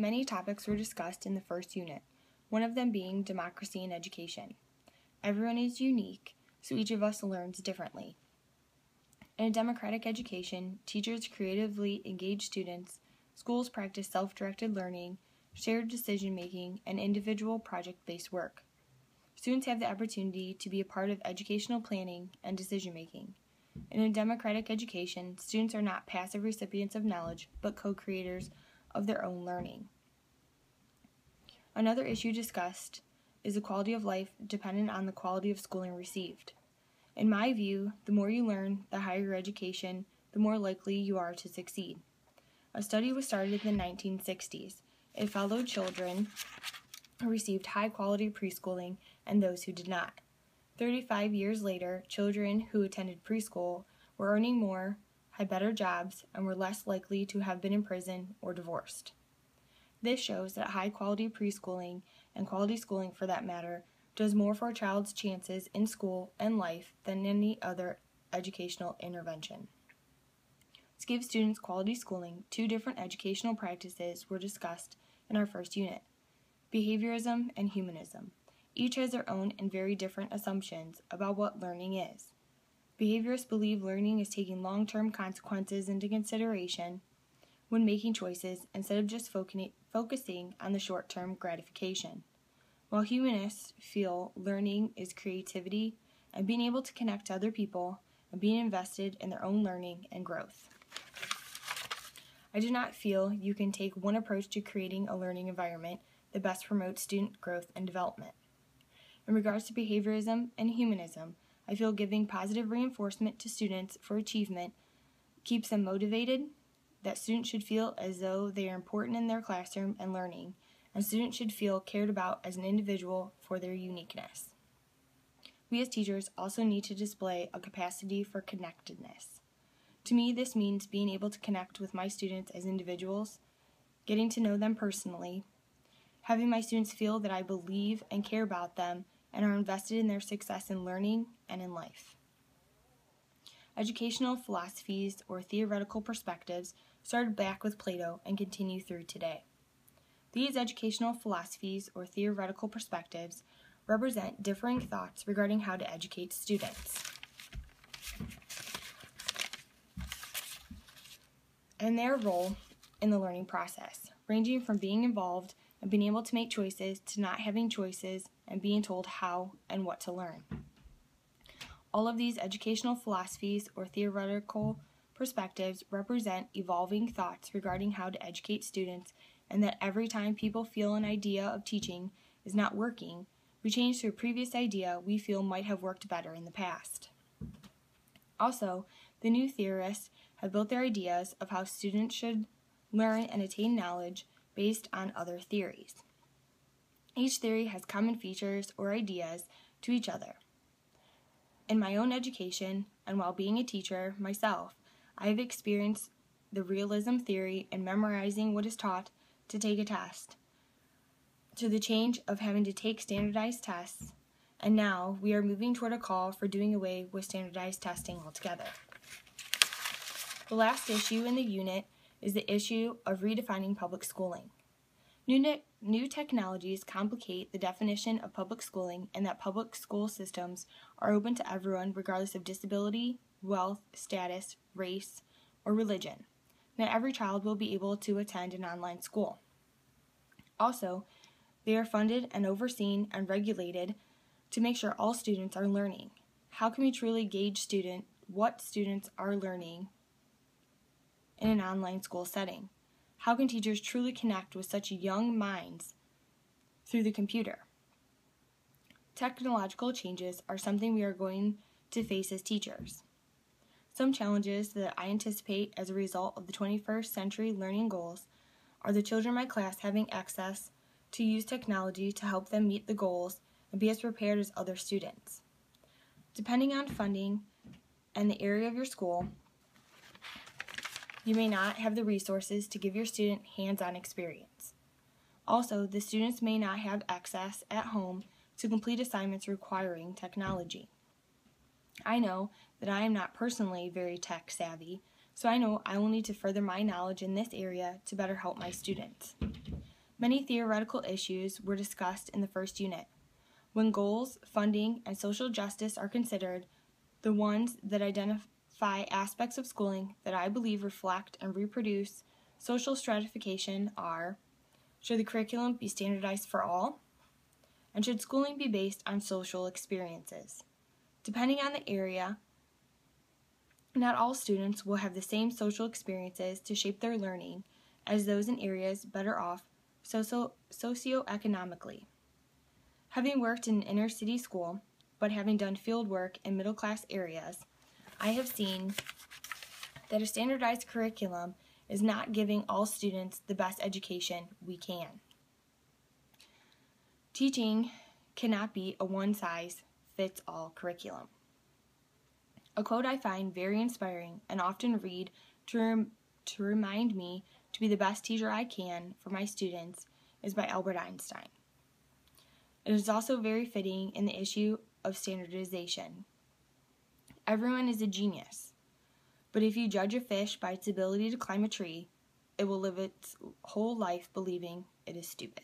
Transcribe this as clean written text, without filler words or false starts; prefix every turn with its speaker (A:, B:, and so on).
A: many topics were discussed in the first unit, one of them being democracy in education. Everyone is unique, so each of us learns differently. In a democratic education, teachers creatively engage students, schools practice self-directed learning, shared decision-making, and individual project-based work. Students have the opportunity to be a part of educational planning and decision-making. In a democratic education, students are not passive recipients of knowledge, but co-creators of their own learning. Another issue discussed is the quality of life dependent on the quality of schooling received. In my view, the more you learn, the higher your education, the more likely you are to succeed. A study was started in the 1960s. It followed children who received high-quality preschooling and those who did not. 35 years later, children who attended preschool were earning more, had better jobs, and were less likely to have been in prison or divorced. This shows that high-quality preschooling, and quality schooling for that matter, does more for a child's chances in school and life than any other educational intervention. To give students quality schooling, two different educational practices were discussed in our first unit: behaviorism and humanism. Each has their own and very different assumptions about what learning is. Behaviorists believe learning is taking long-term consequences into consideration when making choices instead of just focusing on the short-term gratification, while humanists feel learning is creativity and being able to connect to other people and being invested in their own learning and growth. I do not feel you can take one approach to creating a learning environment that best promotes student growth and development. In regards to behaviorism and humanism, I feel giving positive reinforcement to students for achievement keeps them motivated, that students should feel as though they are important in their classroom and learning, and students should feel cared about as an individual for their uniqueness. We as teachers also need to display a capacity for connectedness. To me, this means being able to connect with my students as individuals, getting to know them personally, having my students feel that I believe and care about them and are invested in their success in learning and in life. Educational philosophies or theoretical perspectives started back with Plato and continue through today. These educational philosophies or theoretical perspectives represent differing thoughts regarding how to educate students and their role in the learning process, ranging from being involved and being able to make choices to not having choices and being told how and what to learn. All of these educational philosophies or theoretical perspectives represent evolving thoughts regarding how to educate students, and that every time people feel an idea of teaching is not working, we change to a previous idea we feel might have worked better in the past. Also, the new theorists have built their ideas of how students should learn and attain knowledge based on other theories. Each theory has common features or ideas to each other. In my own education, and while being a teacher myself, I have experienced the realism theory and memorizing what is taught to take a test, to the change of having to take standardized tests, and now we are moving toward a call for doing away with standardized testing altogether. The last issue in the unit is the issue of redefining public schooling. New technologies complicate the definition of public schooling, and that public school systems are open to everyone regardless of disability, wealth, status, race, or religion. Not every child will be able to attend an online school. Also, they are funded and overseen and regulated to make sure all students are learning. How can we truly gauge what students are learning in an online school setting? How can teachers truly connect with such young minds through the computer? Technological changes are something we are going to face as teachers. Some challenges that I anticipate as a result of the 21st century learning goals are the children in my class having access to use technology to help them meet the goals and be as prepared as other students. Depending on funding and the area of your school, you may not have the resources to give your student hands-on experience. Also, the students may not have access at home to complete assignments requiring technology. I know that I am not personally very tech savvy, so I know I will need to further my knowledge in this area to better help my students. Many theoretical issues were discussed in the first unit. When goals, funding, and social justice are considered, the ones that identify aspects of schooling that I believe reflect and reproduce social stratification are: should the curriculum be standardized for all? And should schooling be based on social experiences? Depending on the area, not all students will have the same social experiences to shape their learning as those in areas better off socioeconomically. Having worked in an inner city school, but having done field work in middle-class areas, I have seen that a standardized curriculum is not giving all students the best education we can. Teaching cannot be a one-size-fits-all curriculum. A quote I find very inspiring and often read to remind me to be the best teacher I can for my students is by Albert Einstein. It is also very fitting in the issue of standardization. Everyone is a genius, but if you judge a fish by its ability to climb a tree, it will live its whole life believing it is stupid.